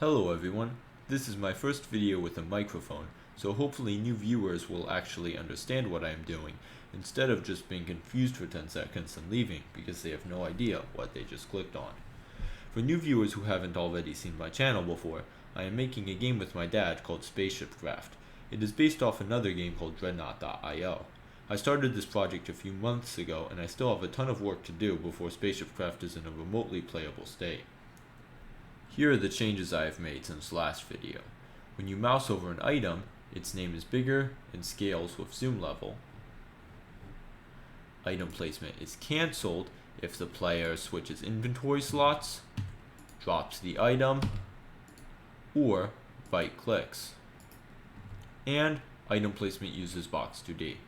Hello everyone, this is my first video with a microphone, so hopefully new viewers will actually understand what I am doing, instead of just being confused for 10 seconds and leaving because they have no idea what they just clicked on. For new viewers who haven't already seen my channel before, I am making a game with my dad called Ship Craft. It is based off another game called Dreadnought.io. I started this project a few months ago and I still have a ton of work to do before Spaceship Craft is in a remotely playable state. Here are the changes I have made since last video. When you mouse over an item, its name is bigger and scales with zoom level. Item placement is cancelled if the player switches inventory slots, drops the item, or right clicks. And item placement uses Box2D.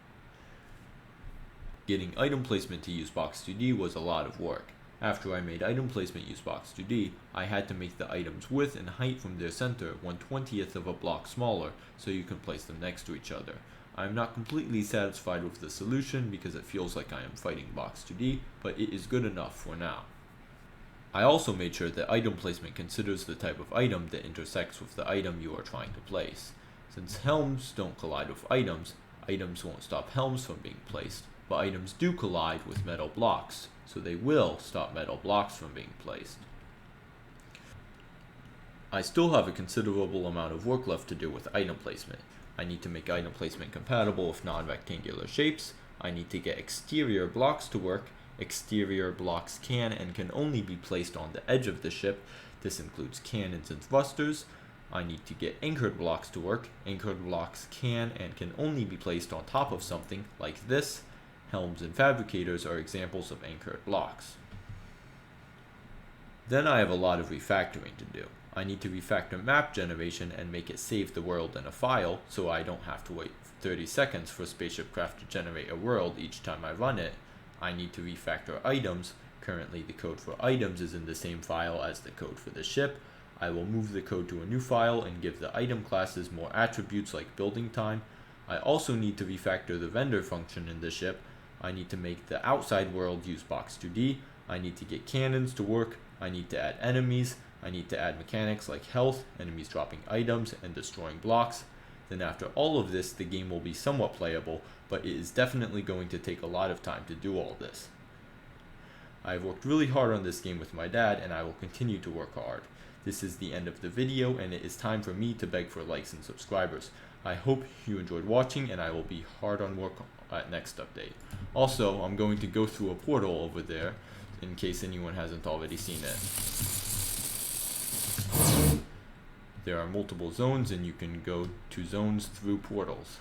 Getting item placement to use Box2D was a lot of work. After I made item placement use Box2D, I had to make the item's width and height from their center 1/20th of a block smaller so you can place them next to each other. I am not completely satisfied with the solution because it feels like I am fighting Box2D, but it is good enough for now. I also made sure that item placement considers the type of item that intersects with the item you are trying to place. Since helms don't collide with items, items won't stop helms from being placed, but items do collide with metal blocks, so they will stop metal blocks from being placed. I still have a considerable amount of work left to do with item placement. I need to make item placement compatible with non-rectangular shapes. I need to get exterior blocks to work. Exterior blocks can and can only be placed on the edge of the ship. This includes cannons and thrusters. I need to get anchored blocks to work. Anchored blocks can and can only be placed on top of something like this. Helms and fabricators are examples of anchored blocks. Then I have a lot of refactoring to do. I need to refactor map generation and make it save the world in a file so I don't have to wait 30 seconds for Spaceship Craft to generate a world each time I run it. I need to refactor items. Currently the code for items is in the same file as the code for the ship. I will move the code to a new file and give the item classes more attributes like building time. I also need to refactor the render function in the ship. I need to make the outside world use Box2D. I need to get cannons to work. I need to add enemies. I need to add mechanics like health, enemies dropping items, and destroying blocks. Then after all of this, the game will be somewhat playable, but it is definitely going to take a lot of time to do all this. I have worked really hard on this game with my dad, and I will continue to work hard. This is the end of the video, and it is time for me to beg for likes and subscribers. I hope you enjoyed watching, and I will be hard on work at next update. Also, I'm going to go through a portal over there in case anyone hasn't already seen it. There are multiple zones and you can go to zones through portals.